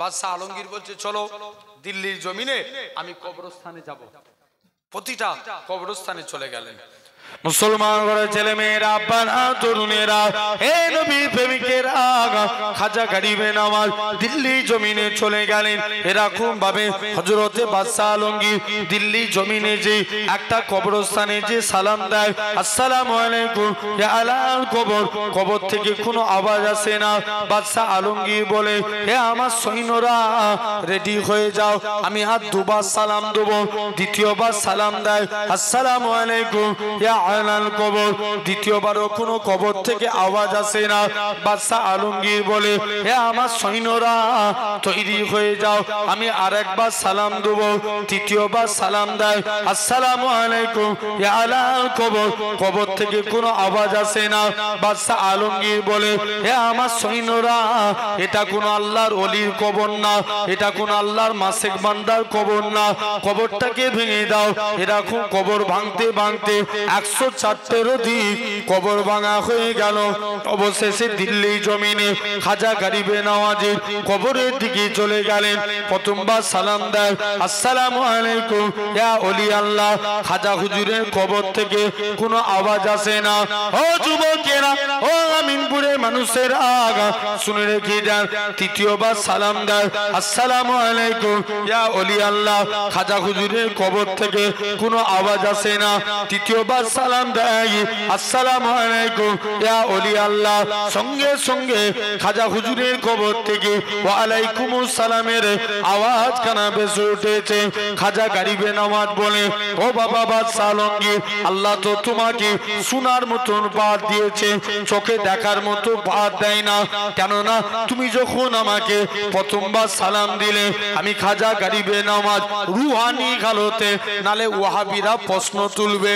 বাদশাহ আলমগীর বলছে চলো দিল্লির জমিনে আমি কবরস্থানে যাব। প্রতিটা কবরস্থানে চলে গেলেন। মুসলমান ঘরের ছেলে মেয়েরা, আব্বারা, তরুণেরা, হে নবীর প্রেমিকেরা, খাজা গরিবে নওয়াজ দিল্লি জমিনে চলে গেলেন। এরকম ভাবে হযরতে বাদশাহ আলমগীর দিল্লি জমিনে যে একটা কবরস্থানে যে সালাম দেয়, আসসালামু আলাইকুম ইয়া আলাল কবর, কবর থেকে কোনো আওয়াজ আসে না। বাদশাহ আলমগীর বলে, হে আমার সৈন্যরা রেডি হয়ে যাও, আমি আর দুবার সালাম দেব। দ্বিতীয়বার সালাম দেয়, আসসালামু আলাইকুম ইয়া আলাল কবর, দ্বিতীয়বারও কোনো কবর থেকে আওয়াজ আসে না। বাদশাহ আলমগীর বলে, হে আমার সৈন্যরা তৈরি হয়ে যাও, আমি আরেকবার সালাম দেব। তৃতীয়বার সালাম দেয়, আসসালামু আলাইকুম ইয়া আলাল কবর, কবর থেকে কোনো আওয়াজ আসে না। বাদশাহ আলমগীর বলে, হে আমার সৈন্যরা এটা কোনো আল্লাহর ওলির কবর না, এটা কোনো আল্লাহর মাসেক বান্দার কবর না, কবরটাকে ভেঙে দাও। এরকম কবর ভাঙতে ভাঙতে 104 অধিক কবর ভাঙা হয়ে গেল। অবশেষে দিল্লি জমিনে খাজা গরিবে নওয়াজের কবরের দিকে চলে গেলেন। প্রথমবার সালাম দেয়, আসসালামু আলাইকুম ইয়া ওলি আল্লাহ, খাজা হুজুরের কবর থেকে কোনো আওয়াজ আসে না। ও যুবকেরা, ও আমিনপুরের মানুষেরা, শুনে রেখে যান। তৃতীয়বার সালাম দেয়, আসসালামু আলাইকুম ইয়া ওলি আল্লাহ, খাজা হুজুরের কবর থেকে কোনো আওয়াজ আসে না। তৃতীয়বার সালাম দেয়, আসসালামু আলাইকুম ইয়া ওলি আল্লাহ, সঙ্গে সঙ্গে খাজা হুজুরের কবর থেকে ওয়া আলাইকুমুস সালামের আওয়াজ কানা ভেসে উঠেছে। খাজা গরিবে নওয়াজ বলে, ও বাবা বাদশাহ আলমগীর, আল্লাহ তো তোমাকে শোনার মতন বাদ দিয়েছে, চোখে দেখার মতো বাদ দেয় না। কেননা তুমি যখন আমাকে প্রথমবার সালাম দিলে, আমি খাজা গরিবে নওয়াজ রুহানি হালতে, নালে ওয়াহাবিরা প্রশ্ন তুলবে,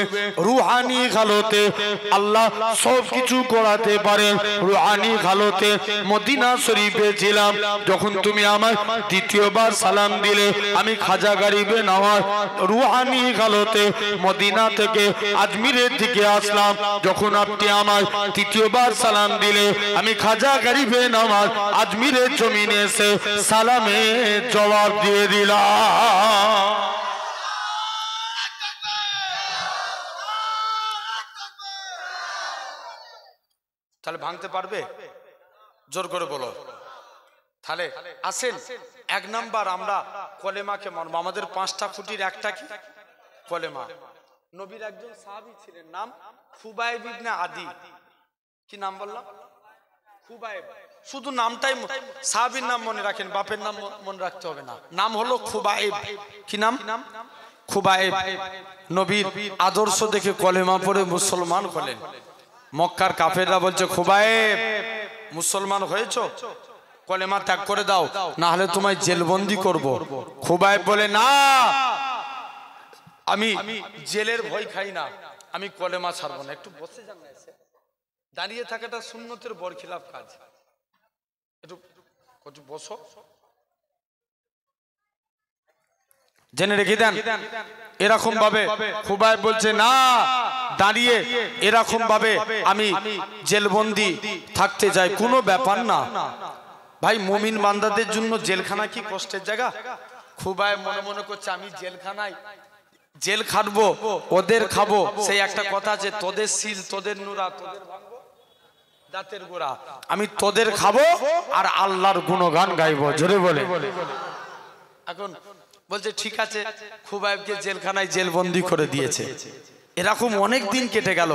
রুহানি হালতে আল্লাহ সব কিছু করাতে পারে। রুহানি হালতে মদিনা শরীফে ছিলাম, যখন তুমি আমার দ্বিতীয়বার সালাম দিলে, আমি খাজা গরিবে নওয়াজ রুহানি হালতে মদিনা থেকে আজমিরের দিকে আসলাম। যখন আপনি আমার তৃতীয়বার সালাম দিলে, আমি খাজা গরিবে নওয়াজ আজমিরের জমিনে এসে সালামে জবাব দিয়ে দিলাম। তাহলে ভাঙতে পারবে? জোর করে বলো। তাহলে আসেন, এক নাম্বার আমরা কলেমাকে মানব। আমাদের 5টা খুঁটির একটা কি? কলেমা। নবীর একজন সাহাবী ছিলেন, নাম খুবাইব ইবনে আদি। কি নাম বললাম? খুবাইব। শুধু নামটাই, সাহাবীর নাম মনে রাখেন, বাপের নাম মনে রাখতে হবে না। নাম হলো খুবাইব। কি নাম? খুবাইব। নবীর আদর্শ দেখে কলেমা পড়ে মুসলমান হলেন। মক্কার কাফেররা বলছে, খুবাইব মুসলমান হয়েছো, কলেমা ত্যাগ করে দাও, না হলে তোমায় জেলবন্দি করব। খুবাইব বলে, না, আমি জেলের ভয় খাই না, আমি কলেমা ছাড়বো না। একটু বসে যান না, এসে দাঁড়িয়ে থাকাটা সুন্নতের বরখিলাফ কাজ। একটু বসো, জেনে রেখে দেন। এরকম ভাবে খুবাইব বলছে, না, দাঁড়িয়ে এরকম ভাবে আমি জেলবন্দি থাকতে চাই, কোনো ব্যাপার না। ভাই, মুমিন বান্দাদের জন্য জেলখানা কি কষ্টের জায়গা? খুবাইব মনে মনে করছে, আমি জেলখানায় জেল খাটবো, ওদের খাবো। সেই একটা কথা আছে, তোদের সিল, তোদের নুরা, তোদের ভাঙবো দাঁতের গোড়া, আমি তোদের খাবো আর আল্লাহর গুণগান গাইবো। জোরে বলে। এখন বলছে, ঠিক আছে, খুবাইবকে জেলখানায় জেলবন্দি করে দিয়েছে। এরকম অনেক দিন কেটে গেল।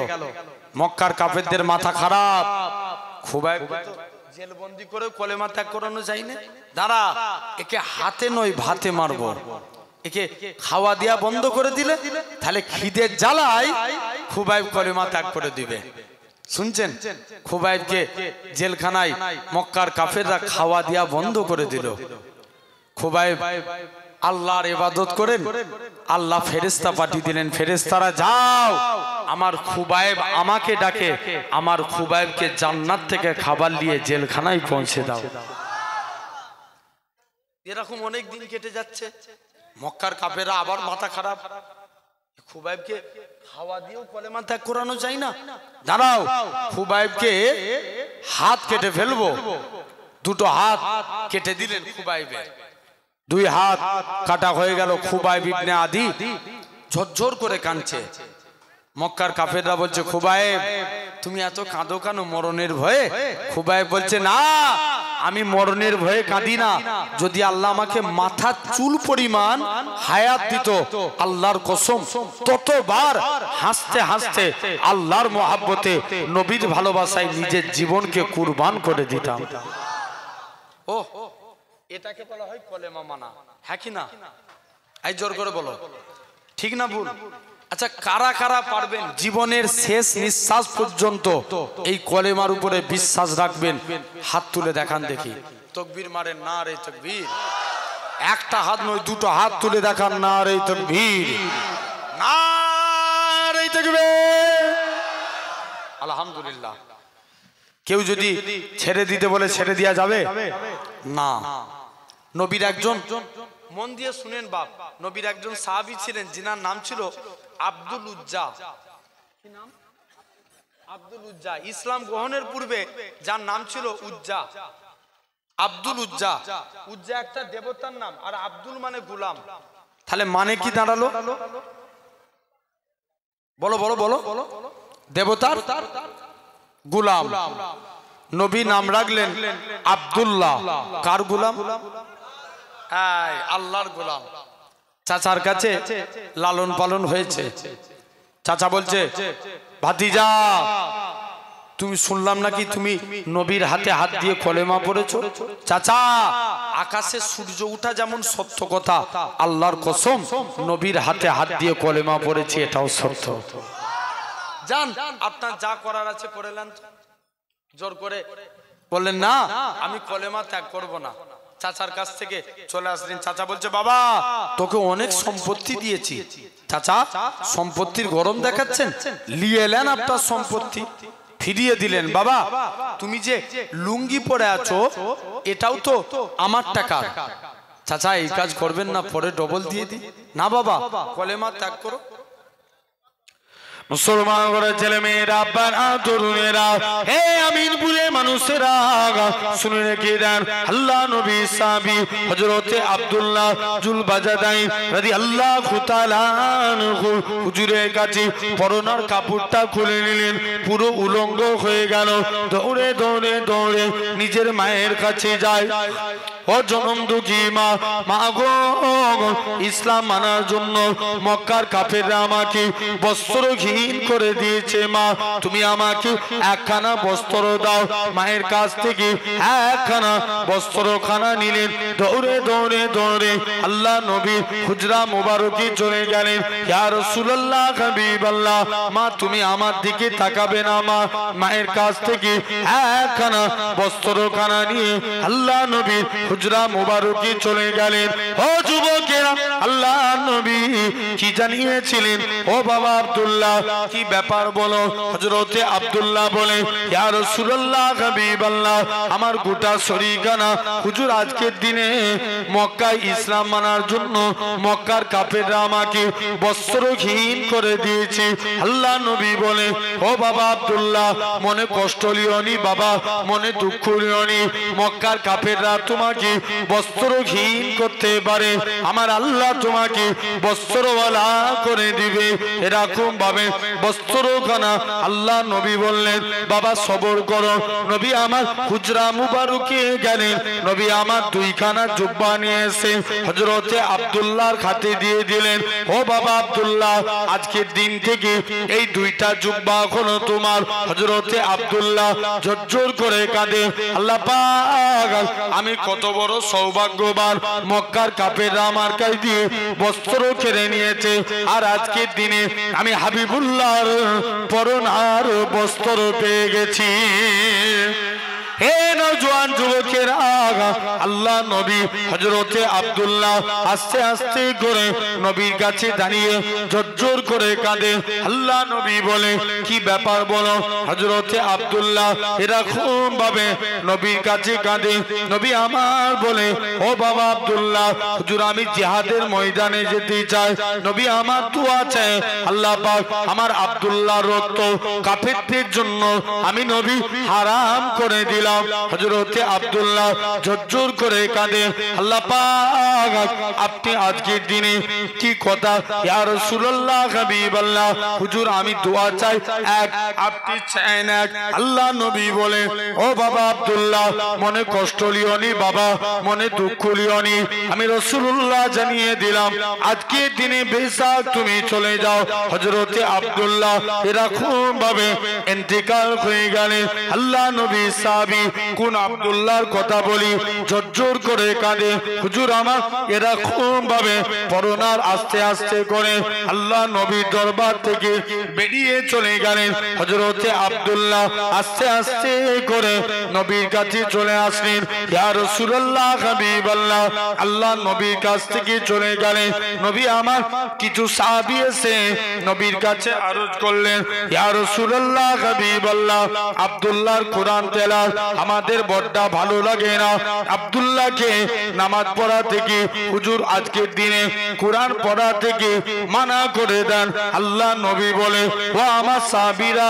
মক্কার কাফেরদের মাথা খারাপ, খুবাইব জেলবন্দি করে কলেমা ত্যাগ করানো যায় না। দাঁড়া, একে হাতে নয় ভাতে মারবো, একে খাওয়া দিয়া বন্ধ করে দিলে তাহলে খিদের জ্বালায় খুবাইব কলেমা ত্যাগ করে দিবে। শুনছেন? খুবাইবকে জেলখানায় মক্কার কাফেররা খাওয়া দিয়া বন্ধ করে দিল। খুবাইব আল্লাহর ইবাদত করেন, আল্লাহ ফেরেশতা পাঠিয়ে দিলেন, ফেরেশতারা যাও, আমার খুবাইব আমাকে ডাকে, আমার খুবাইবকে জান্নাত থেকে খাবার নিয়ে জেলখানায় পৌঁছে দাও। এরকম অনেক দিন কেটে যাচ্ছে। মক্কার কাফেররা আবার মাথা খারাপ, খুবাইবকে খাওয়া দিয়েও কলেমা ত্যাগ করানো যায় না। দাঁড়াও, খুবাইবকে হাত কেটে ফেলবো, দুটো হাত কেটে দিলেন খুবাইবের। দুই হাত কাটা হয়ে গেল। খুবাইব ইবনে আদি ঝরঝর করে কাঁদছে। মক্কার কাফেররা বলছে, খুবাইব তুমি এত কাঁদো কেন, মরণের ভয়ে? খুবাইব বলছে, না আমি মরণের ভয়ে কাঁদি না, যদি আল্লাহ আমাকে মাথার চুল পরিমাণ হায়াত দিত, আল্লাহর কসম ততবার হাসতে হাসতে আল্লাহর মহব্বতে নবীর ভালোবাসায় নিজের জীবনকে কুরবান করে দিতাম। ও এটাকে বলা হয় কলেমা মানা, হ্যাঁ কি না? এই জোর করে বলো, ঠিক না ভুল? আচ্ছা, কারা কারা পারবেন জীবনের শেষ নিঃশ্বাস পর্যন্ত এই কলেমার উপরে বিশ্বাস রাখবেন? হাত তুলে দেখান দেখি। তাকবীর মারেন, না রে তাকবীর। একটা হাত নয়, দুটো হাত তুলে দেখান, না রে তাকবীর, না রে তাকবীর। আলহামদুলিল্লাহ। কেউ যদি ছেড়ে দিতে বলে ছেড়ে দেওয়া যাবে না। নবীর একজন, মন দিয়ে শুনেন বাপ, নবীর একজন সাহাবী ছিলেন যিনার নাম ছিল আব্দুল উজ্জা। কি নাম? আব্দুল উজ্জা। ইসলাম গ্রহণের পূর্বে যার নাম ছিল উজ্জা, আব্দুল উজ্জা। উজ্জা একটা দেবতার নাম, আর আব্দুল মানে গোলাম। তাহলে মানে কি দাঁড়ালো? বলো বলো বলো। দেবতার গোলাম। নবী নাম রাখলেন আব্দুল্লাহ। কার গোলাম? আল্লাহর গোলাম। চাচার কাছে লালন পালন হয়েছে। চাচা বলছে, ভাতিজা তুমি শুনলাম নাকি তুমি নবীর হাতে হাত দিয়ে কলেমা পড়েছো? চাচা, আকাশে সূর্য উঠা যেমন সত্য কথা, আল্লাহর কসম নবীর হাতে হাত দিয়ে কলেমা পড়েছি এটাও সত্য। জান আপনার যা করার আছে করে নেন। জোর করে বললেন, না আমি কলেমা ত্যাগ করব না। চাচার কাছ থেকে চলে আসলেন। চাচা বলছে, বাবা তোকে অনেক সম্পত্তি দিয়েছি। চাচা সম্পত্তির গরম দেখাচ্ছেন, নিয়ে এলেন আপনার সম্পত্তি, ফিরিয়ে দিলেন। বাবা তুমি যে লুঙ্গি পরে আছো এটাও তো আমার টাকা। চাচা এই কাজ করবেন না, পরে ডবল দিয়ে দিই। না বাবা কলেমা ত্যাগ করো। মুসলমান ঘরের ছেলে মেয়েরা, আব্বারা, তরুণেরা, হে আমিনপুরে মানুষেরা, শুনে রেখে দেন, আল্লাহ নবী সাহাবী হযরতে আব্দুল্লাহ জুল বাজাদাইন রাদিয়াল্লাহু তাআলা আনহু হুজুরের কাছে পরনার কাপড়টা খুলে নিলেন, পুরো উলঙ্গ হয়ে গেল। দৌড়ে দৌড়ে দৌড়ে নিজের মায়ের কাছে যায়। ও জনম দুঃখী মা, মা গো, ইসলাম মানার জন্য মক্কার কাফেররা আমাকে বস্ত্রহীন করে দিয়েছে। মা তুমি আমাকে একখানা বস্ত্র দাও। মায়ের কাছ থেকে একখানা বস্ত্রখানা নিলেন। দৌড়ে দৌড়ে দৌড়ে আল্লাহ নবী হুজরা মুবারকে চলে গেলেন। ইয়া রাসূলুল্লাহ, হাবিবাল্লাহ, মা তুমি আমার দিকে তাকাবে না। মা মায়ের কাছ থেকে একখানা বস্ত্রখানা নিয়ে আল্লাহ নবী হুজরা মুবারকে চলে গেলেন। ও যুবকেরা, আল্লাহ নবী কি জানিয়েছিলেন? ও বাবা আব্দুল্লাহ, কি ব্যাপার বলো? হযরতে আব্দুল্লাহ বলে, ইয়া রাসূলুল্লাহ, হাবিবাল্লাহ, আমার গোটা শরীরখানা হুজুর আজকের দিনে মক্কায় ইসলাম মানার জন্য মক্কার কাফেররা আমাকে বস্ত্রহীন করে দিয়েছে। আল্লাহ নবী বলে, ও বাবা আব্দুল্লাহ, মনে কষ্ট লিওনি বাবা, মনে দুঃখ লিওনি। মক্কার কাফেররা তোমাকে বস্ত্রহীন করতে পারে, আমার আল্লাহ তোমাকে বস্ত্রওয়ালা করে দিবে, এরকম ভাবে বস্ত্রখানা আল্লাহ নবী বললেন, বাবা সবর করো। নবী আমার হুজরা মুবারকে গেলেন। নবী আমার দুইখানা জুব্বা নিয়ে এসে হযরতে আব্দুল্লাহর হাতে দিয়ে দিলেন। ও বাবা আব্দুল্লাহ, আজকের দিন থেকে এই দুইটা জুব্বা হলো তোমার। হযরতে আব্দুল্লাহ ঝরঝর করে কাঁদে, আল্লাহ পাক আমি কত বড় সৌভাগ্যবান, মক্কার কাফেররা আমার কাছ দিয়ে বস্ত্র কেড়ে নিয়েছে, আর আজকের দিনে আমি হাবিবুল্লাহর পরনার বস্ত্র পেয়ে গেছি। হে নওজোয়ান যুবকেরা, আল্লাহ নবী হযরতে আব্দুল্লাহ আস্তে আস্তে করে নবীর কাছে দাঁড়িয়ে ঝরঝর করে কাঁদে। আল্লাহ নবী বলে, কি ব্যাপার বলো? হযরতে আব্দুল্লাহ এরকম ভাবে নবীর কাছে কাঁদে। নবী আমার বলে, ও বাবা আব্দুল্লাহ, হুজুর আমি জিহাদের ময়দানে যেতে চাই। নবী আমার দোয়া চাই, আল্লাহ পাক আমার আব্দুল্লাহর রক্ত কাফেরদের জন্য আমি নবী হারাম করে দিলাম। হযরতে আব্দুল্লাহ ঝরঝর করে কাঁদে। আল্লাহ পাক আপনি আজকের দিনে কি কথা ইয়া রাসূলুল্লাহ হাবিবাল্লাহ হুজুর আমি দোয়া চাই এক আপনি চান এক। আল্লাহ নবী বলে ও বাবা আব্দুল্লাহ মনে কষ্ট লিওনি বাবা, মনে দুঃখ লিওনি, আমি রাসূলুল্লাহ জানিয়ে দিলাম আজকের দিনে বেশক তুমি চলে যাও। হযরতে আব্দুল্লাহ এরকম ভাবে ইন্তেকাল হয়ে গেলেন। আল্লাহ নবী সাহাবী কোন আব্দুল্লাহর কথা বলি ঝরঝর করে কাঁদে। হুজুর আমার এরকম ভাবে পরনার আস্তে আস্তে করে আল্লাহ নবীর দরবার থেকে বেরিয়ে চলে গেলেন। হযরতে আব্দুল্লাহ আস্তে আস্তে করে নবীর কাছে চলে আসলেন। ইয়া রাসূলুল্লাহ হাবিবাল্লাহ আল্লাহ নবীর কাছ থেকে চলে গেলেন। নবী আমার কিছু সাহাবী এসে নবীর কাছে আরজ করলেন ইয়া রাসূলুল্লাহ হাবিবাল্লাহ আব্দুল্লাহর কোরআন তেলাওয়াত আমাদের বড়টা ভালো লাগে না, আব্দুল্লাহকে নামাজ পড়া থেকে হুজুর আজকের দিনে কোরআন পড়া থেকে মানা করে দেন। আল্লাহ নবী বলে ও আমার সাহাবীরা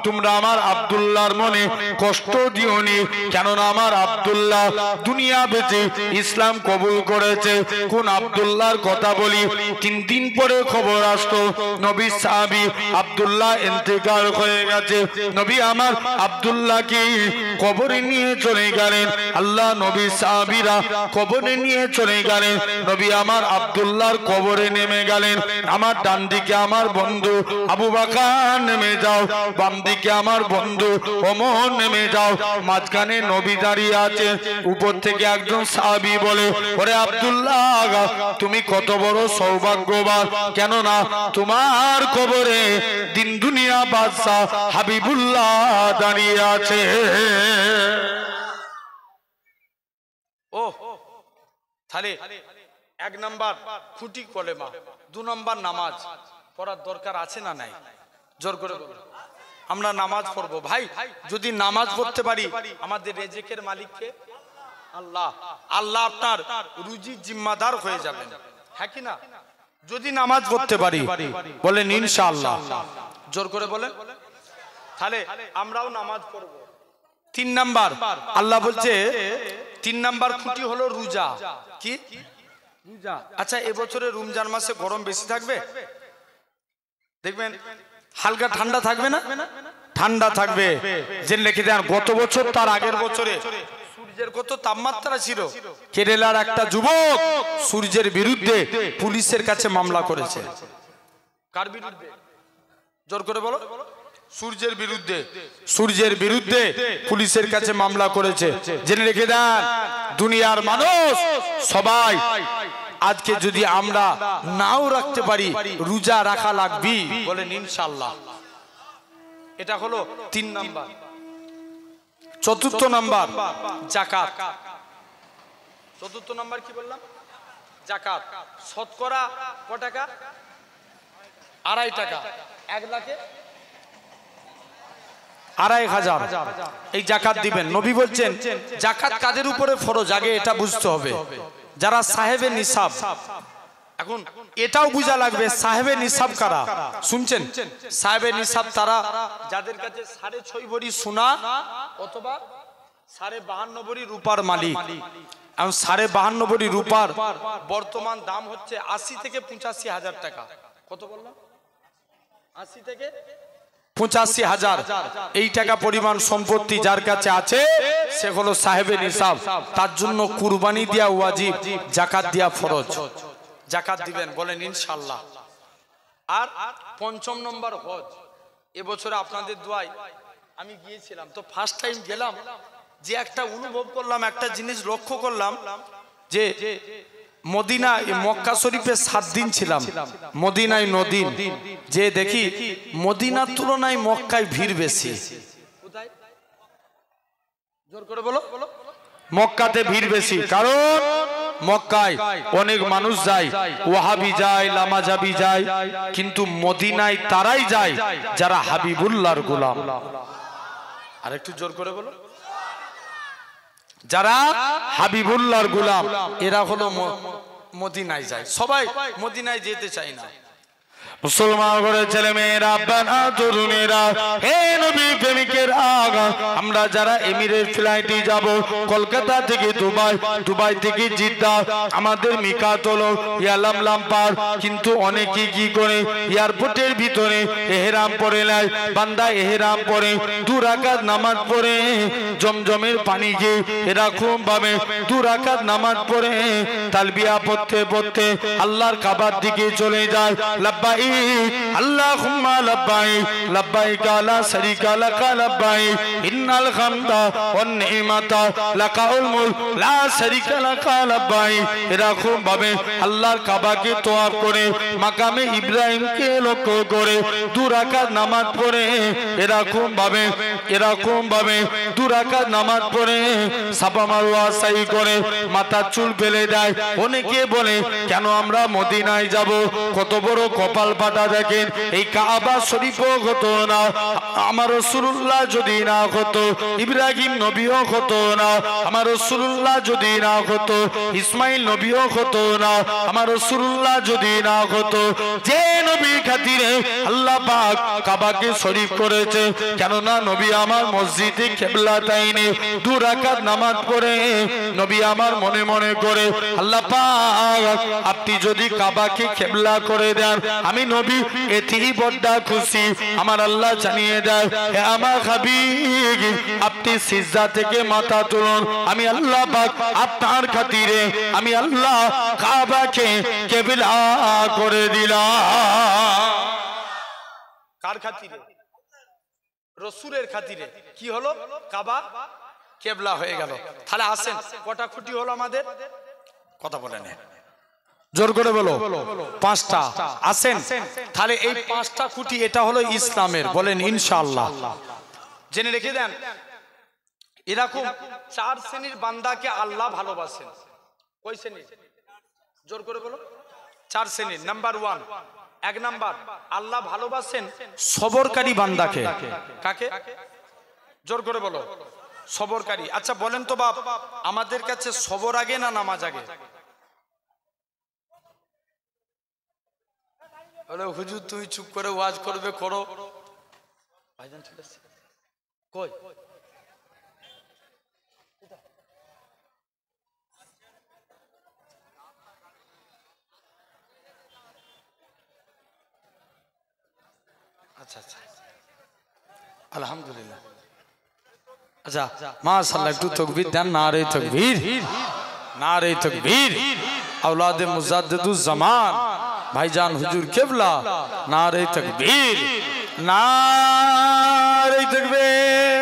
তোমরা আমার আব্দুল্লাহর মনে কষ্ট দিওনি, কেননা আমার আব্দুল্লাহ দুনিয়া বেঁচে ইসলাম কবুল করেছে। কোন আব্দুল্লাহর কথা বলি 3 দিন পরে খবর আসতো নবী সাহাবী আব্দুল্লাহ ইন্তেকাল হয়ে গেছে। নবী আমার আব্দুল্লাহকে কবরে নিয়ে চলে গেলেন। আল্লাহ নবী সাহাবীরা কবরে নিয়ে চলে গেলেন। নবী আমার আব্দুল্লাহর কবরে নেমে গেলেন। আমার ডান দিকে আমার বন্ধু আবু বকর নেমে যাও, বাম দিকে আমার বন্ধু ওমর নেমে যাও, মাঝখানে নবী দাঁড়িয়ে আছে। উপর থেকে একজন সাহাবী বলে ওরে আব্দুল্লাহ তুমি কত বড় সৌভাগ্যবান, কেননা তোমার কবরে দিন দুনিয়া বাদশা হাবিবুল্লাহ দাঁড়িয়ে আছে। ও তাহলে 1 নাম্বার খুঁটি কলেমা, 2 নাম্বার নামাজ পড়ার দরকার আছে না নাই? জোর করে বলো। আমরা নামাজ পড়বো ভাই, যদি নামাজ পড়তে পারি আমাদের রেজেকের মালিককে আল্লাহ, আল্লাহ আপনার রুজির জিম্মাদার হয়ে যাবেন, হ্যাঁ কি না? যদি নামাজ পড়তে পারি বলেন ইনশাআল্লাহ, জোর করে বলেন। তাহলে আমরাও নামাজ পড়বো। 3 নাম্বার আল্লাহ বলছে 3 নাম্বার খুঁটি হলো রোজা। কি রোজা? আচ্ছা এবছরে রমজান মাসে গরম বেশি থাকবে, দেখবেন হালকা ঠান্ডা থাকবে না? ঠান্ডা থাকবে। জেনে রেখে দেন গত বছর তার আগের বছরে সূর্যের কত তাপমাত্রা ছিল। কেরালার একটা যুবক সূর্যের বিরুদ্ধে পুলিশের কাছে মামলা করেছে। কার বিরুদ্ধে? জোর করে বলো। সূর্যের বিরুদ্ধে। সূর্যের বিরুদ্ধে পুলিশের কাছে মামলা করেছে। জেনে রেখে দেন দুনিয়ার মানুষ সবাই আজকে যদি আমরা নাও রাখতে পারি রোজা রাখা লাগবে, বলেন ইনশাআল্লাহ। এটা হলো 3 নাম্বার। 4র্থ নাম্বার যাকাত। 4র্থ নাম্বার কি বললাম? যাকাত। শতকরা ক টাকা? 2.5 টাকা। 1 লাখে 2,500 এই যাকাত দিবেন। নবী বলছেন যাকাত কাদের উপরে ফরজ আগে এটা বুঝতে হবে। যারা সাহেবে নিসাব, এখন এটাও বুঝা লাগবে সাহেবে নিসাব কারা। শুনছেন? সাহেবে নিসাব তারা যাদের কাছে 6.5 ভরি সোনা অথবা 52.5 ভরি রূপার মালিক। এখন 52.5 ভরি রূপার বর্তমান দাম হচ্ছে 80 থেকে 85 হাজার টাকা। কত বললাম? 80 থেকে 85 হাজার। এই টাকা পরিমাণ সম্পত্তি যার কাছে আছে সে হলো সাহেবে নিসাব। তার জন্য কুরবানি দেয়া ওয়াজিব, যাকাত দেয়া ফরজ। যাকাত দিবেন, বলেন ইনশাআল্লাহ। আর 5ম নম্বর হজ। এবছরে আপনাদের দোয়ায় আমি গিয়েছিলাম, তো ফার্স্ট টাইম গেলাম, যে একটা অনুভব করলাম, একটা জিনিস লক্ষ্য করলাম যে মদিনায় মক্কা শরীফে 7 দিন ছিলাম, মদিনায় 9 দিন, যে দেখি মদিনার তুলনায় মক্কায় ভিড় বেশি। কোথায়? জোর করে বলো। মক্কাতে ভিড় বেশি, কারণ মক্কায় অনেক মানুষ যায়, ওয়াহাবি যায়, লামাজাবি যায়, কিন্তু মদিনায় তারাই যায় যারা হাবিবুল্লাহর গোলাম। আর একটু জোর করে বলো। যারা হাবিবুল্লাহর গোলাম এরা হলো মদিনায় যায়। সবাই মদিনায় যেতে চায় না। মুসলমান ঘরের ছেলে মেয়েরা, বাবা তরুণেরা, হে নবী প্রেমিকের আগা, আমরা যারা এমিরেট ফ্লাইটে যাব কলকাতা থেকে দুবাই, দুবাই থেকে জিদ্দা, আমাদের মিকাত হলো ইয়ালামলাম পার, কিন্তু অনেকে কি করে এয়ারপোর্টের ভিতরে এহরাম পরে নেয়। বান্দা এহরাম পরে 2 রাকাত নামাজ পড়ে জমজমের পানি গিয়ে এরকম ভাবে 2 রাকাত নামাজ পড়ে তালবিয়া পড়তে পড়তে আল্লাহর কাবার দিকে চলে যায়। লাব্বাইক আল্লাহুম্মা লাব্বাইক, লাব্বাইক লা শারীকা লাক লাব্বাইক, ইন্নাল হামদা ওয়ান নি'মাতা লাকাল মুলক লা শারীকা লাক লাব্বাইক। এরকম ভাবে আল্লাহর কাবাকে তওয়াফ করে মাকামে ইব্রাহিমকে লক্ষ্য করে 2 রাকাত নামাজ পড়ে এরকম ভাবে 2 রাকাত নামাজ পড়ে সাফা মারওয়া সাই করে মাথার চুল ফেলে দেয়। অনেকে বলে কেন আমরা মদিনায় যাব, কত বড় কপাল ফাটা দেখেন, এই কাবা শরীফও হতো না, আমার রাসূলুল্লাহ যদি না হতো, ইব্রাহিম নবীও হতো না, আমার রাসূলুল্লাহ যদি না হতো, ইসমাইল নবীও হতো না, আমার রাসূলুল্লাহ যদি না হতো। যে নবী খাতিরে আল্লাহ পাক কাবাকে শরীফ করেছে, কেননা নবী আমার মসজিদে কিবলাতাইনে 2 রাকাত নামাজ পড়ে নবী আমার মনে মনে করে আল্লাহ পাক আপনি যদি কাবাকে কিবলা করে দেন আমি নবী এতেই বড় খুশি। আমার আল্লাহ জানিয়ে দেয়, হে আমার হাবিব আপনি সিজদা থেকে মাথা তুলুন, আমি আল্লাহ পাক আপনার খাতিরে আমি আল্লাহ কাবাকে কিবলা করে দিলাম। কার খাতিরে? রাসূলের খাতিরে। কি হলো? কাবা কিবলা হয়ে গেল। তাহলে আসেন কটা খুঁটি হলো আমাদের? কথা বলেন, জোর করে বলো। 5টা। আসেন তাহলে এই 5টা খুঁটি, এটা হলো ইসলামের, বলেন ইনশাআল্লাহ। জেনে রেখে দেন, এরকম 4 শ্রেণীর বান্দাকে আল্লাহ ভালোবাসেন। কয় শ্রেণীর? জোর করে বলো। 4 শ্রেণীর। নাম্বার 1, 1 নাম্বার, আল্লাহ ভালোবাসেন সবরকারী বান্দাকে। কাকে? জোর করে বলো। সবরকারী। আচ্ছা বলেন তো বাপ, আমাদের কাছে সবর আগে না নামাজ আগে? বলে হুজুর তুমি চুপ করে ওয়াজ করবে করো। ভাইজান ঠিক আছে কই? আচ্ছা আচ্ছা, আলহামদুলিল্লাহ। আচ্ছা মাশাআল্লাহ, একটু তাকবীর দেন। নারে তাকবীর, নারে তাকবীর। আওলাদে মুজাদ্দিদুজ জামান ভাইজান হুজুর কিবলা, নারে তাকবীর, নারে তাকবীর।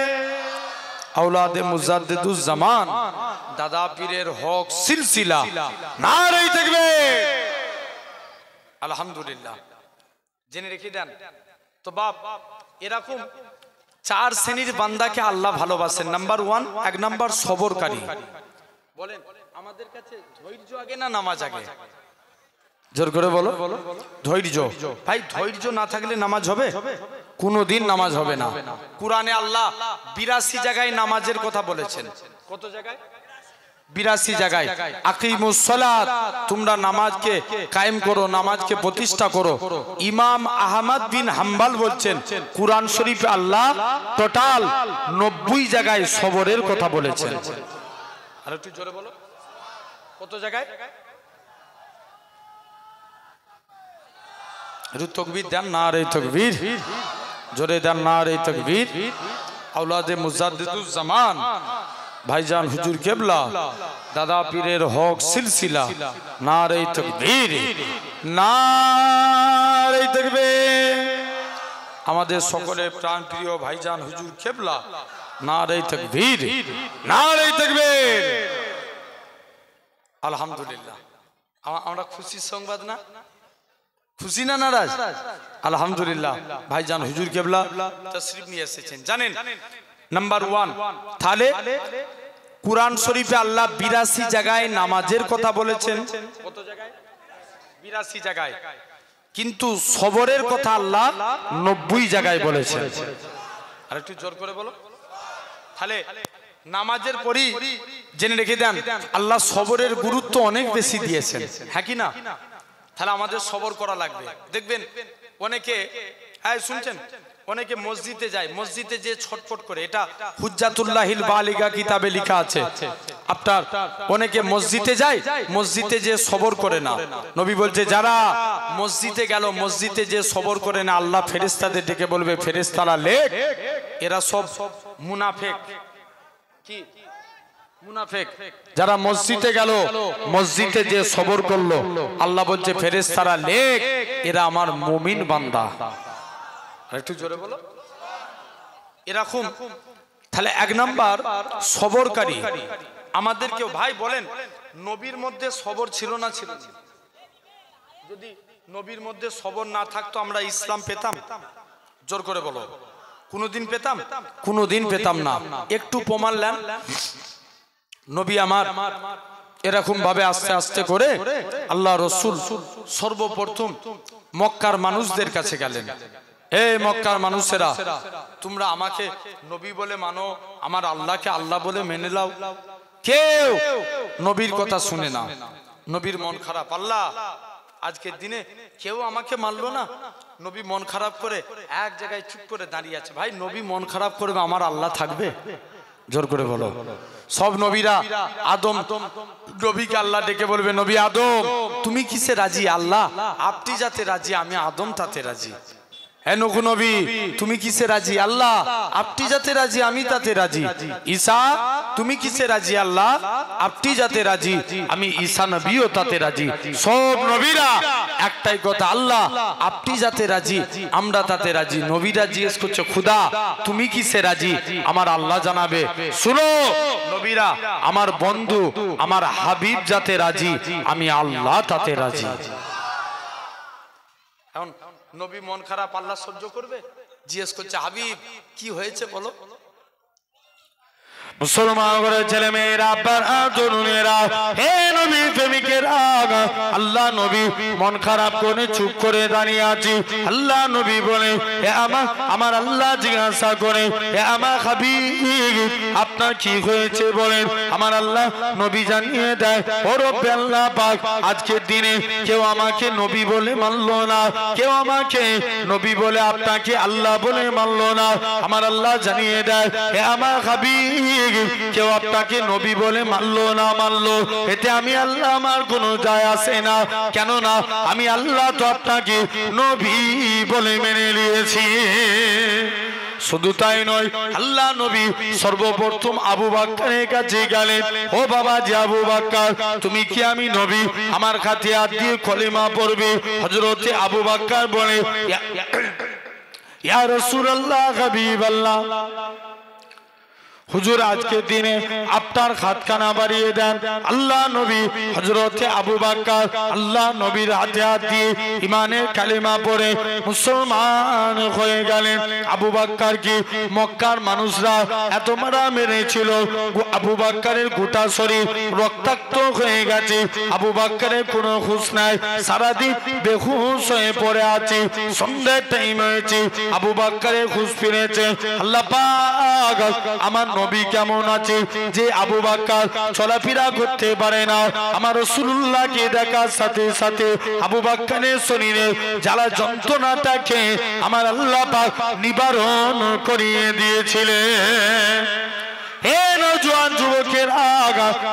আওলাদে মুজাদ্দিদুজ জামান দাদা পীরের হক সিলসিলা, নারে তাকবীর। আলহামদুলিল্লাহ। জেনে রেখে দেন তো বাপ, এরকম 4 শ্রেণীর বান্দাকে আল্লাহ ভালোবাসেন। নাম্বার 1, 1 নাম্বার সবরকারী। বলেন আমাদের কাছে ধৈর্য আগে না নামাজ আগে? জোর করে বলো। ধৈর্য। ভাই ধৈর্য না থাকলে নামাজ হবে? কোনোদিন নামাজ হবে না। কুরআনে আল্লাহ 82 জায়গায় নামাজের কথা বলেছেন। কত জায়গায়? 82 জায়গায়। আকিমুস সালাত, তোমরা নামাজকে কায়েম করো, নামাজকে প্রতিষ্ঠা করো। ইমাম আহমদ বিন হাম্বল বলছেন কুরআন শরীফে আল্লাহ টোটাল 90 জায়গায় সবরের কথা বলেছেন। আর একটু জোরে বলো, কত জায়গায়? একটু তাকবীর দেন, নারে তাকবীর। জোরে দেন, নারে তাকবীর। আওলাদে মুজাদ্দিদুজ জামান ভাইজান হুজুর কিবলা দাদা পীরের হক সিলসিলা, নারে তাকবীর, নারে তাকবীর। আমাদের সকলের প্রাণপ্রিয় ভাইজান হুজুর কিবলা, নারে তাকবীর, নারে তাকবীর। আলহামদুলিল্লাহ। আমরা খুশির সংবাদ না? খুশি না নারাজ? আলহামদুলিল্লাহ। ভাইজান হুজুর কিবলা তাশরীফ নিয়ে এসেছেন। জানেন নাম্বার 1, তাহলে কুরআন শরীফে আল্লাহ 82 জায়গায় নামাজের কথা বলেছেন। কত জায়গায়? 82 জায়গায়। কিন্তু সবরের কথা আল্লাহ 90 জায়গায় বলেছেন। আর একটু জোর করে বলো। তাহলে নামাজের পরই জেনে রেখে দেন আল্লাহ সবরের গুরুত্ব অনেক বেশি দিয়েছেন। হ্যাঁ কি না? তাহলে আমাদের সবর করা লাগবে। দেখবেন অনেকে হ্যাঁ শুনছেন, অনেকে মসজিদে যায়, মসজিদে যে ছটফট করে, এটা হুজ্জাতুল্লাহিল বালিগা কিতাবে লেখা আছে। আপনার অনেকে মসজিদে যায়, মসজিদে যে সবর করে না, নবী বলছে যারা মসজিদে গেল, মসজিদে যে সবর করে না, আল্লাহ ফেরেশতাদের ডেকে বলবে ফেরেশতারা লেখ, এরা সব মুনাফিক। কি মুনাফিক? যারা মসজিদে গেল, মসজিদে যে সবর করলো, আল্লাহ বলছে ফেরেশতারা লেখ, এরা আমার মুমিন বান্দা। একটু জোরে বলো। এরকম তাহলে এক নাম্বার সবরকারী। আমাদের কেউ ভাই বলেন, নবীর মধ্যে সবর ছিল না? ছিল। যদি নবীর মধ্যে সবর না থাকতো আমরা ইসলাম পেতাম? জোর করে বলো, কোনদিন পেতাম? কোনদিন পেতাম না। একটু প্রমাণ নেন। নবী আমার এরকম ভাবে আস্তে আস্তে করে আল্লাহ রসুল সর্বপ্রথম মক্কার মানুষদের কাছে গেলেন। এই মক্কার মানুষেরা, তোমরা আমাকে নবী বলে মানো, আমার আল্লাহকে আল্লাহ বলে মেনে নাও। কেউ নবীর কথা শুনে না, নবীর মন খারাপ। আল্লাহ আজকের দিনে কেউ আমাকে মানলো না, নবী মন খারাপ করে এক জায়গায় চুপ করে দাঁড়িয়ে আছে। ভাই নবী মন খারাপ করবে, আমার আল্লাহ থাকবে? জোর করে বলো। সব নবীরা আদম নবীকে আল্লাহ ডেকে বলবে, নবী আদম তুমি কিসে রাজি? আল্লাহ আপনি যাতে রাজি, আমি আদম তাতে রাজি। হে নূহ নবী তুমি কিসে রাজি? আল্লাহ আপনি যাতে রাজি, আমি তাতে রাজি। ঈসা তুমি কিসে রাজি? আল্লাহ আপনি যাতে রাজি, আমি ঈসা নবীও তাতে রাজি। সব নবীরা একটাই কথা, আল্লাহ আপনি যাতে রাজি, আমরা তাতে রাজি। নবীরা জিজ্ঞেস করছে খুদা তুমি কিসে রাজি? আমার আল্লাহ জানাবে, শুনো নবীরা, আমার বন্ধু আমার হাবিব যাতে রাজি, আমি আল্লাহ তাতে রাজি। এখন নবী মন খারাপ, আল্লাহ সহ্য করবে? জিজ্ঞেস করছে হাবিব কি হয়েছে বলো। মুসলমান ঘরের ছেলে মেয়েরা, তরুণেরা, হে নবী প্রেমিকেরা, আল্লাহ নবী মন খারাপ করে চুপ করে দাঁড়িয়ে আছি। আল্লাহ নবী বলে, হে আমার আল্লাহ জিজ্ঞাসা করে, হে আমার হাবিব আপনার কি হয়েছে বলেন। আমার আল্লাহ নবী জানিয়ে দেয়, ও রব্বে আল্লাহ পাক, আজকের দিনে কেউ আমাকে নবী বলে মানলো না, কেউ আমাকে নবী বলে আপনাকে আল্লাহ বলে মানলো না। আমার আল্লাহ জানিয়ে দেয়, হে আমার হাবিব কেউ আপনাকে নবী বলে মানলো না মানলো, এতে আমি আল্লাহ আমার কোনো যায় আসে না, কেননা আমি আল্লাহ তো আপনাকে নবী বলে মেনে নিয়েছি। শুধু তাই নয়, আল্লাহ নবী সর্বপ্রথম আবু বকরের কাছে গেলেন, ও বাবা যে আবু বকর তুমি কি আমি নবী? আমার কাছে হাত দিয়ে কলেমা পড়বে। হযরতে আবু বকর বলে, ইয়া রাসূলুল্লাহ হাবিবাল্লাহ, হুজুর আজকের দিনে আপনার হাতখানা বাড়িয়ে দেন। আল্লাহ নবী হযরতে আবু বকর আল্লাহ নবীর হাতে হাত দিয়ে ঈমানের কালেমা পড়ে মুসলমান হয়ে গেলেন। আবু বকর কি মক্কার মানুষরা এত মারা মেরেছিল, আবু বকরের গোটা শরীর রক্তাক্ত হয়ে গেছে, আবু বকরের কোনো হুঁশ নাই, সারাদিন বেহুশ হয়ে পড়ে আছে। সন্ধ্যার টাইম হয়েছে, আবু বকরের হুঁশ ফিরেছে। আল্লাহ পাক আমার নবী কেমন আছে যে আবু বকর চলাফেরা করতে পারে না। আমার রাসূলুল্লাহকে দেখার সাথে সাথে আবু বকরের শরীরে জ্বালা যন্ত্রণাটাকে আমার আল্লাহ পাক নিবারণ করিয়ে দিয়েছিলেন। হে নওজোয়ান যুবকেরা,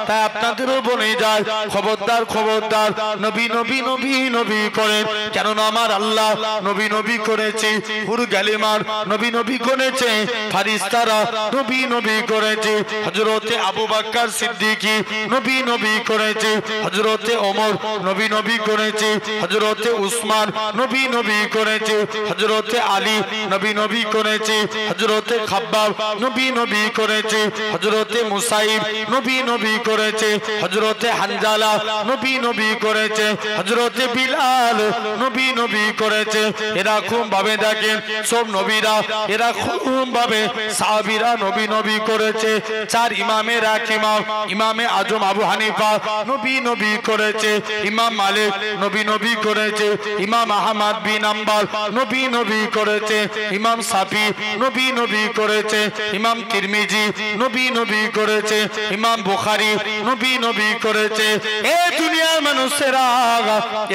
তাই আপনাদেরও বলে যায়, খবরদার খবরদার নবী নবী নবী নবী করেন, কেননা আমার আল্লাহ নবী নবী করেছে, হুর গালিমার নবী নবী করেছে, ফারিস্তারা নবী নবী করেছে, হযরতে আবু বকর সিদ্দিকী নবী নবী করেছে, হযরতে ওমর নবী নবী করেছে, হযরতে উসমান নবী নবী করেছে, হযরতে আলী নবী নবী করেছে, হযরতে খাব্বাব নবী নবী করেছে, হযরতে মুসাইব নবী নবী করেছে, হযরতে হানজালা নবী নবী করেছে, হযরতে বিলাল নবী নবী করেছে। এরকম ভাবে দেখেন সব নবীরা, এরকম ভাবে সাহাবীরা নবী নবী করেছে। চার ইমামের এক ইমাম, ইমামে আজম আবু হানিফা নবী নবী করেছে, ইমাম মালিক নবী নবী করেছে, ইমাম আহমদ বিন হাম্বল নবী নবী করেছে, ইমাম শাফি নবী নবী করেছে, ইমাম তিরমিজি নবী নবী করেছে, ইমাম বুখারী নবী নবী করেছে। এই দুনিয়ার মানুষ মানুষেরা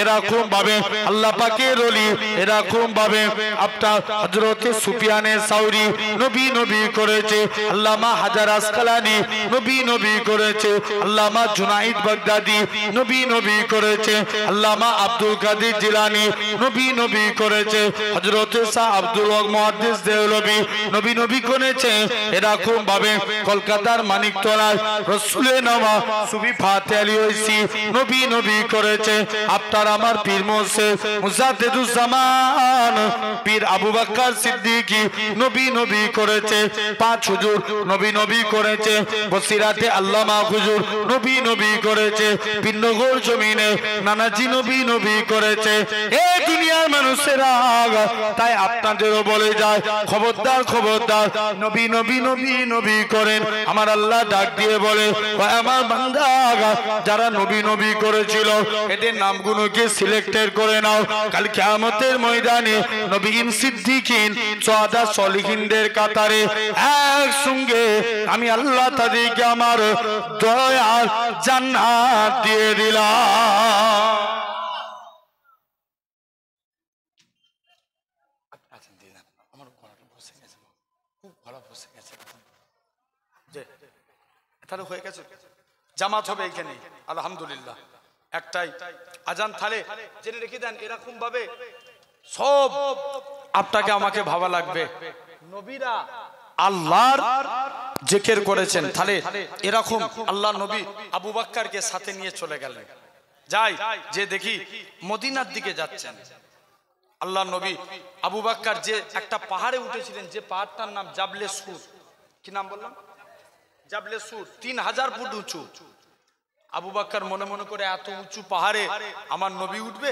এরকম ভাবে আল্লাহ পাকের ওলি এরকম ভাবে আপনার হযরতে সুফিয়ানে সাউরি নবী নবী করেছে, আল্লামা হাজার আসকালানি নবী নবী করেছে, আল্লামা জুনাইদ বাগদাদি নবী নবী করেছে, আল্লামা আব্দুল কাদের জিলানী নবী নবী করেছে, হযরতে শাহ আব্দুল হক মুহাদ্দিস দেওলভী নবী নবী করেছে। এরকম ভাবে কলকাতার মানিকতলায় রাসূলের নামা সুফি ফাতে আলী ওইসি নবী নবী করেছে। আপনার আমার পীর মুর্শিদ মুজাদ্দিদুজ্জামান পীর আবু বকর সিদ্দিকী নবী নবী করেছে। পাঁচ হুজুর নবী নবী করেছে। বসিরাতে আল্লামা হুজুর নবী নবী করেছে। পীরনগর জমিনে নানাজি নবী নবী করেছে। এই দুনিয়ার মানুষেরা তাই আপনাদেরও বলে যায় খবরদার খবরদার নবী নবী নবী নবী করেন। আমার আল্লাহ ডাক দিয়ে বলে আমার বান্দা যারা নবী নবী করেছিল এদের নামগুলোকে সিলেক্টেড করে নাও, কাল কিয়ামতের ময়দানে নবীন সিদ্দিকিন সুহাদা সলিহিনদের কাতারে একসঙ্গে আমি আল্লাহ তাদেরকে আমার দয়ার জান্নাত দিয়ে দিলাম। তাহলে হয়ে গেছে, জামাত হবে এখানে আলহামদুলিল্লাহ। একটাই আজান থালে জেনে রেখে দেন, এরকম ভাবে সব আপনাকে আমাকে ভাবা লাগবে। নবীরা আল্লাহর জিকির করেছেন, তাহলে এরকম আল্লাহ নবী আবু বকরকে সাথে নিয়ে চলে গেলেন। যাই যে দেখি মদিনার দিকে যাচ্ছেন আল্লাহ নবী আবু বকর যে একটা পাহাড়ে উঠেছিলেন, যে পাহাড়টার নাম জাবলে সুর। কি নাম বললাম? জাবলে সুর, 3000 ফুট উঁচু। আবু বকর মনে মনে করে এত উঁচু পাহাড়ে আমার নবী উঠবে,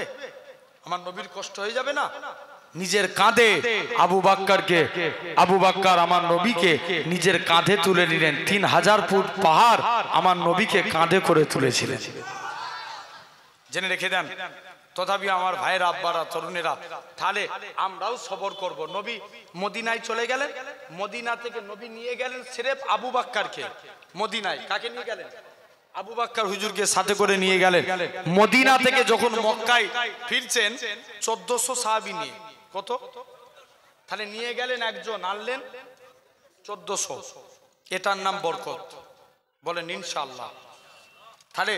আমার নবীর কষ্ট হয়ে যাবে না? নিজের কাঁধে আবু বকর আমার নবীকে নিজের কাঁধে তুলে নিলেন। 3000 ফুট পাহাড় আমার নবীকে কাঁধে করে তুলেছিলেন। জেনে রেখে দেন। তথাপি আমার ভাইয়ের আব্বারা তরুণেরা, তাহলে আমরাও সবর করব। নবী মদিনায় চলে গেলেন, মদিনা থেকে নবী নিয়ে গেলেন সিরেফ আবু বকরকে মদিনায়। কাকে নিয়ে গেলেন? আবু বকর হুজুরকে সাথে করে নিয়ে গেলেন। মদিনা থেকে যখন মক্কায় ফিরছেন 1400 সাহাবী নিয়ে। কত? তাহলে নিয়ে গেলেন একজন, আনলেন 1400। এটার নাম বরকত। বলেন ইনশাআল্লাহ। তাহলে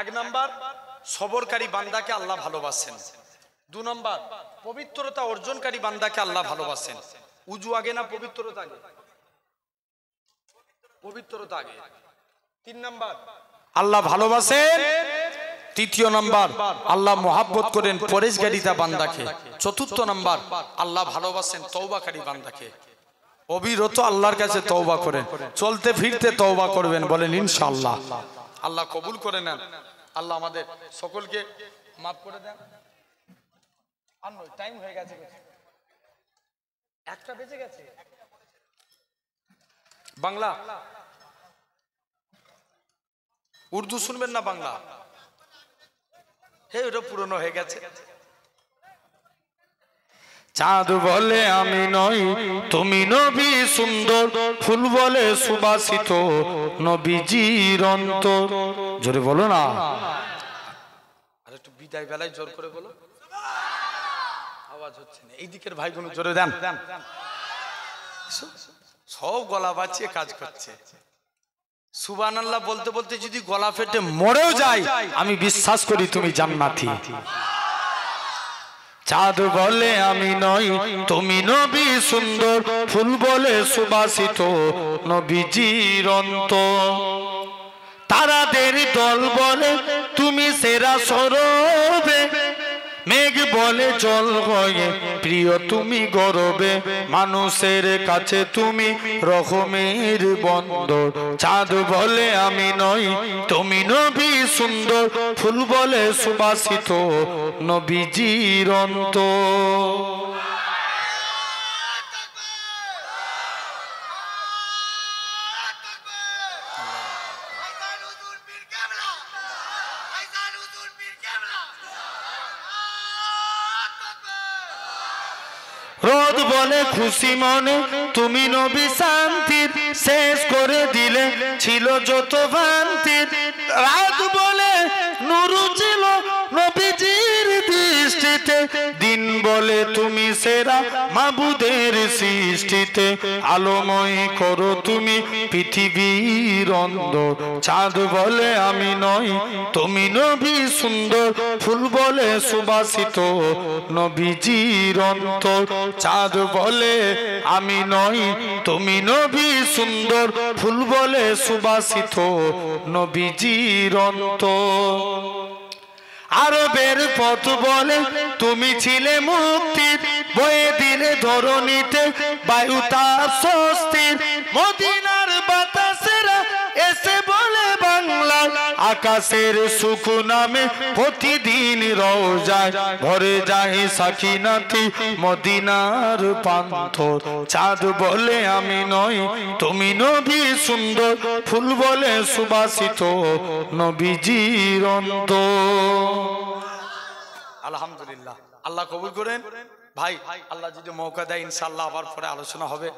এক নাম্বার সবরকারী বান্দাকে আল্লাহ ভালোবাসেন। 2 নাম্বার পবিত্রতা অর্জনকারী বান্দাকে আল্লাহ ভালোবাসেন। উজু আগে না পবিত্রতা আগে? পবিত্রতা আগে। 3 নাম্বার আল্লাহ ভালোবাসেন। 3য় নাম্বার আল্লাহ মহব্বত করেন পরেশগারিতা বান্দাকে। 4র্থ নাম্বার আল্লাহ ভালোবাসেন তওবাকারী বান্দাকে। অবিরত আল্লাহর কাছে তওবা করেন, চলতে ফিরতে তওবা করবেন। বলেন ইনশাআল্লাহ। আল্লাহ কবুল করে নেন। আল্লাহ আমাদের সকলকে মাফ করে দেন। আর নয়, টাইম হয়ে গেছে, 1টা বেজে গেছে। বাংলা উর্দু শুনবেন না বাংলা? হ্যাঁ, ওটা পুরনো হয়ে গেছে। চাঁদ বলে আমি নই তুমি নবী সুন্দর, ফুল বলে সুবাসিত নবীজির অন্তর। জোরে বলো না, আর একটু বিদায় বেলায় জোর করে বলো, আওয়াজ হচ্ছে না। এই দিকের ভাইগুলো জোরে দেন। সব গলা বাঁচিয়ে কাজ করছে। সুবহানাল্লাহ বলতে বলতে যদি গলা ফেটে মরেও যায়, আমি বিশ্বাস করি তুমি জান্নাতি। চাঁদ বলে আমি নই তুমি নবী সুন্দর, ফুল বলে সুবাসিত নবীজির অন্তর। তারাদের দল বলে তুমি সেরা সরবে, মেঘ বলে জল হয়ে প্রিয় তুমি গরবে, মানুষের কাছে তুমি রহমের বন্দর। চাঁদ বলে আমি নই তুমি নবী সুন্দর, ফুল বলে সুবাসিত নবীজির অন্তর। রোদ বলে খুশি মনে তুমি নবী শান্তির, শেষ করে দিলে ছিল যত ভ্রান্তির। রাত বলে নুরু ছিল দিন বলে তুমি সেরা মাবুদের সৃষ্টিতে আলোময় করো তুমি পৃথিবীর অন্তর চাঁদ বলে আমি নই তুমি নবী সুন্দর ফুল বলে সুবাসিত নবীজির অন্তর চাঁদ বলে আমি নই তুমি নবী সুন্দর ফুল বলে সুবাসিত নবীজির অন্তর আরবের পথ বলে তুমি ছিলে মুক্তির বয়ে দিলে ধরণীতে বায়ু তার স্বস্তির মদিনার বাতাসেরা এসে বলে বাংলা আকাশের সুখ নামে প্রতিদিন রওজায় ভরে যায় সাকিনাতি মদিনার পান্থর চাঁদ বলে আমি নই তুমি নবী সুন্দর ফুল বলে সুবাসিত নবীজির অন্তর। আলহামদুলিল্লাহ, আল্লাহ কবুল করেন। ভাই আল্লাহ যদি মৌকা দেয় ইনশাআল্লাহ আবার পরে আলোচনা হবে।